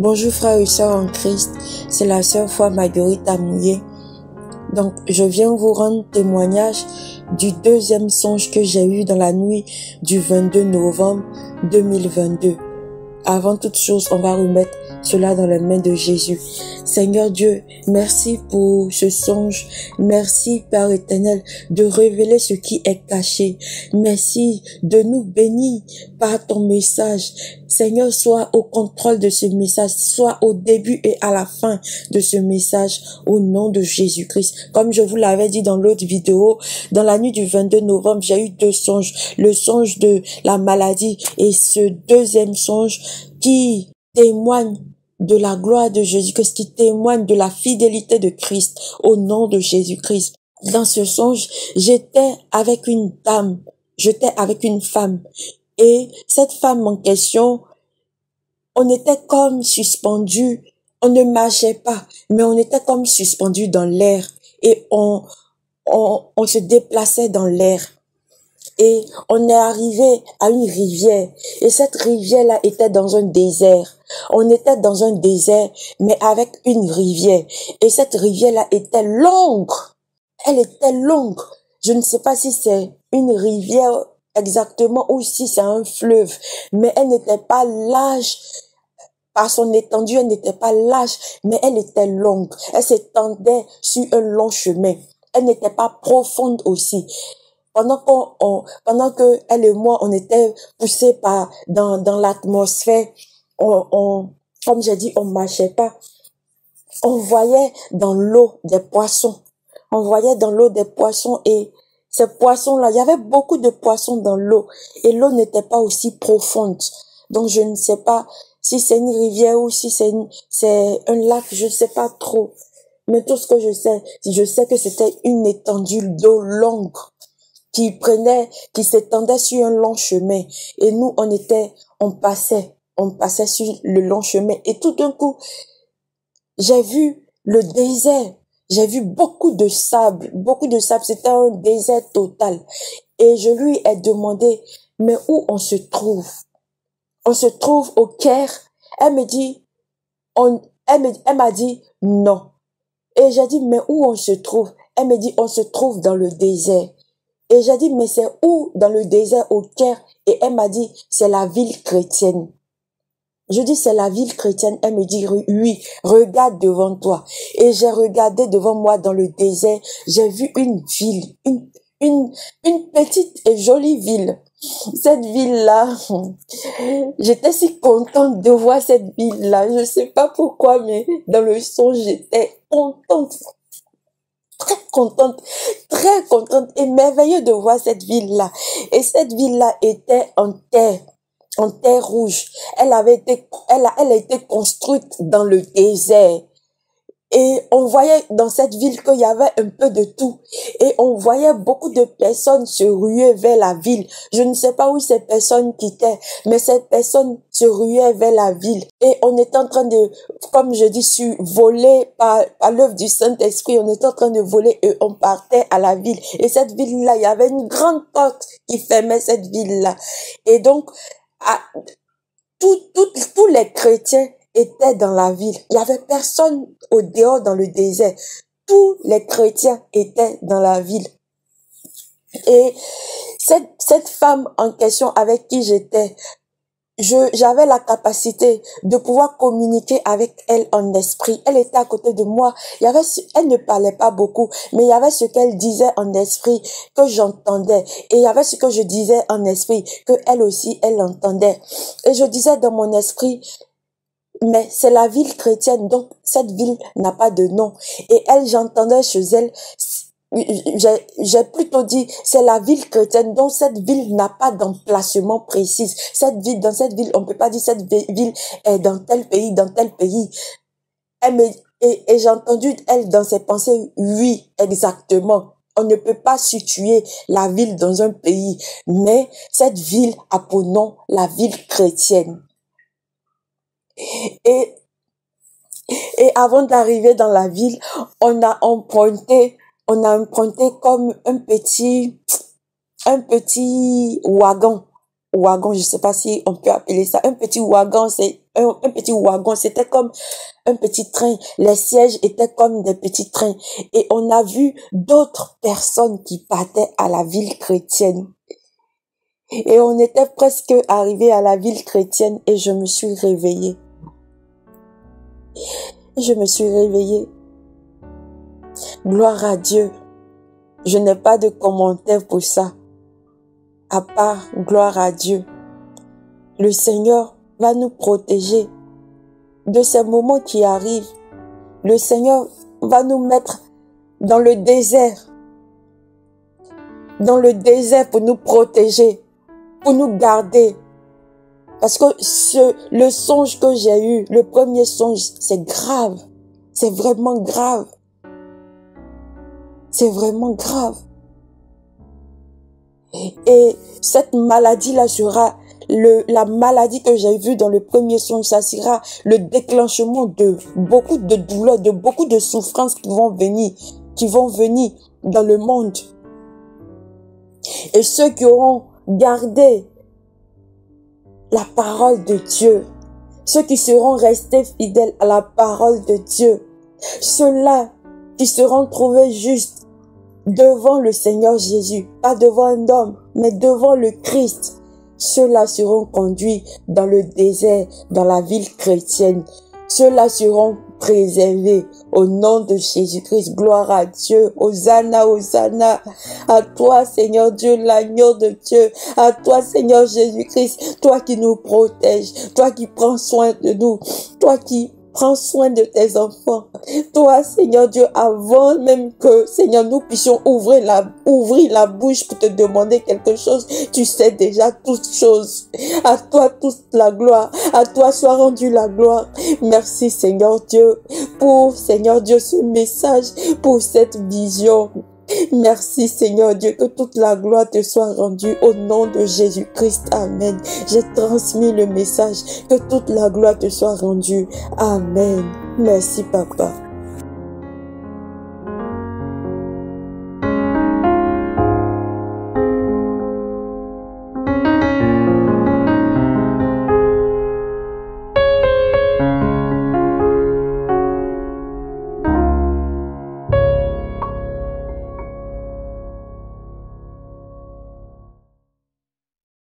Bonjour frères et sœurs en Christ, c'est la sœur foi Marguerite Amouillé. Donc je viens vous rendre témoignage du deuxième songe que j'ai eu dans la nuit du 22 novembre 2022. Avant toute chose, on va remettre cela dans les mains de Jésus. Seigneur Dieu, merci pour ce songe. Merci Père éternel de révéler ce qui est caché. Merci de nous bénir par ton message. Seigneur, sois au contrôle de ce message, sois au début et à la fin de ce message au nom de Jésus-Christ. Comme je vous l'avais dit dans l'autre vidéo, dans la nuit du 22 novembre, j'ai eu deux songes. Le songe de la maladie et ce deuxième songe qui témoigne de la gloire de Jésus-Christ, qui témoigne de la fidélité de Christ au nom de Jésus-Christ. Dans ce songe, j'étais avec une dame, j'étais avec une femme. Et cette femme en question, on était comme suspendus, on ne marchait pas, mais on était comme suspendus dans l'air et on se déplaçait dans l'air. Et on est arrivé à une rivière. Et cette rivière-là était dans un désert. On était dans un désert, mais avec une rivière. Et cette rivière-là était longue. Elle était longue. Je ne sais pas si c'est une rivière exactement ou si c'est un fleuve. Mais elle n'était pas large. Par son étendue, elle n'était pas large, mais elle était longue. Elle s'étendait sur un long chemin. Elle n'était pas profonde aussi. Pendant que elle et moi, on était poussés dans l'atmosphère, comme j'ai dit, on marchait pas. On voyait dans l'eau des poissons. On voyait dans l'eau des poissons et ces poissons-là, il y avait beaucoup de poissons dans l'eau et l'eau n'était pas aussi profonde. Donc je ne sais pas si c'est une rivière ou si c'est un lac, je ne sais pas trop. Mais tout ce que je sais que c'était une étendue d'eau longue qui s'étendait sur un long chemin. Et nous, on passait sur le long chemin. Et tout d'un coup, j'ai vu le désert. J'ai vu beaucoup de sable. C'était un désert total. Et je lui ai demandé, mais où on se trouve? On se trouve au Caire. Elle m'a dit, non. Et j'ai dit, mais où on se trouve? Elle me dit, on se trouve dans le désert. Et j'ai dit, mais c'est où dans le désert au Caire? Et elle m'a dit, c'est la ville chrétienne. Je dis, c'est la ville chrétienne. Elle me dit, oui, regarde devant toi. Et j'ai regardé devant moi dans le désert. J'ai vu une ville, une petite et jolie ville. Cette ville-là, j'étais si contente de voir cette ville-là. Je sais pas pourquoi, mais dans le son, j'étais contente. Très contente et merveilleuse de voir cette ville-là. Et cette ville-là était en terre rouge. Elle a été construite dans le désert. Et on voyait dans cette ville qu'il y avait un peu de tout. Et on voyait beaucoup de personnes se ruer vers la ville. Je ne sais pas où ces personnes quittaient, mais ces personnes se ruaient vers la ville. Et on était en train de, comme je dis, voler par l'œuvre du Saint-Esprit. On était en train de voler et on partait à la ville. Et cette ville-là, il y avait une grande porte qui fermait cette ville-là. Et donc, tous les chrétiens étaient dans la ville. Il y avait personne au dehors dans le désert. Tous les chrétiens étaient dans la ville. Et cette femme en question avec qui j'étais, j'avais la capacité de pouvoir communiquer avec elle en esprit. Elle était à côté de moi. Elle ne parlait pas beaucoup, mais il y avait ce qu'elle disait en esprit que j'entendais. Et il y avait ce que je disais en esprit que elle aussi, elle entendait. Et je disais dans mon esprit, mais c'est la ville chrétienne, donc cette ville n'a pas de nom. Et elle, j'entendais chez elle, j'ai plutôt dit, c'est la ville chrétienne, donc cette ville n'a pas d'emplacement précis. Dans cette ville, on peut pas dire cette ville est dans tel pays, dans tel pays. Et j'ai entendu, elle, dans ses pensées, oui, exactement. On ne peut pas situer la ville dans un pays, mais cette ville a pour nom la ville chrétienne. Et avant d'arriver dans la ville, on a emprunté comme un petit wagon. wagon, je sais pas si on peut appeler ça, un petit wagon, c'est un petit wagon, c'était comme un petit train. Les sièges étaient comme des petits trains. Et on a vu d'autres personnes qui partaient à la ville chrétienne. Et on était presque arrivé à la ville chrétienne et je me suis réveillée. Je me suis réveillée. Gloire à Dieu. Je n'ai pas de commentaire pour ça. À part gloire à Dieu. Le Seigneur va nous protéger de ces moments qui arrivent. Le Seigneur va nous mettre dans le désert. Dans le désert pour nous protéger, pour nous garder. Parce que le songe que j'ai eu, le premier songe, c'est grave. C'est vraiment grave. C'est vraiment grave. Et cette maladie-là sera la maladie que j'ai vue dans le premier songe, ça sera le déclenchement de beaucoup de douleurs, de beaucoup de souffrances qui vont venir dans le monde. Et ceux qui auront gardé la parole de Dieu, ceux qui seront restés fidèles à la parole de Dieu, ceux-là qui seront trouvés justes devant le Seigneur Jésus, pas devant un homme, mais devant le Christ, ceux-là seront conduits dans le désert, dans la ville chrétienne. Ceux-là seront préservés au nom de Jésus-Christ. Gloire à Dieu. Hosanna, Hosanna. À toi, Seigneur Dieu, l'agneau de Dieu. À toi, Seigneur Jésus-Christ. Toi qui nous protèges. Toi qui prends soin de nous. Toi qui prends soin de tes enfants. Toi, Seigneur Dieu, avant même que, Seigneur, nous puissions ouvrir la bouche pour te demander quelque chose, tu sais déjà toutes choses. À toi toute la gloire. À toi soit rendue la gloire. Merci, Seigneur Dieu, pour, Seigneur Dieu, ce message, pour cette vision. Merci Seigneur Dieu, que toute la gloire te soit rendue au nom de Jésus-Christ. Amen. J'ai transmis le message, que toute la gloire te soit rendue. Amen. Merci Papa.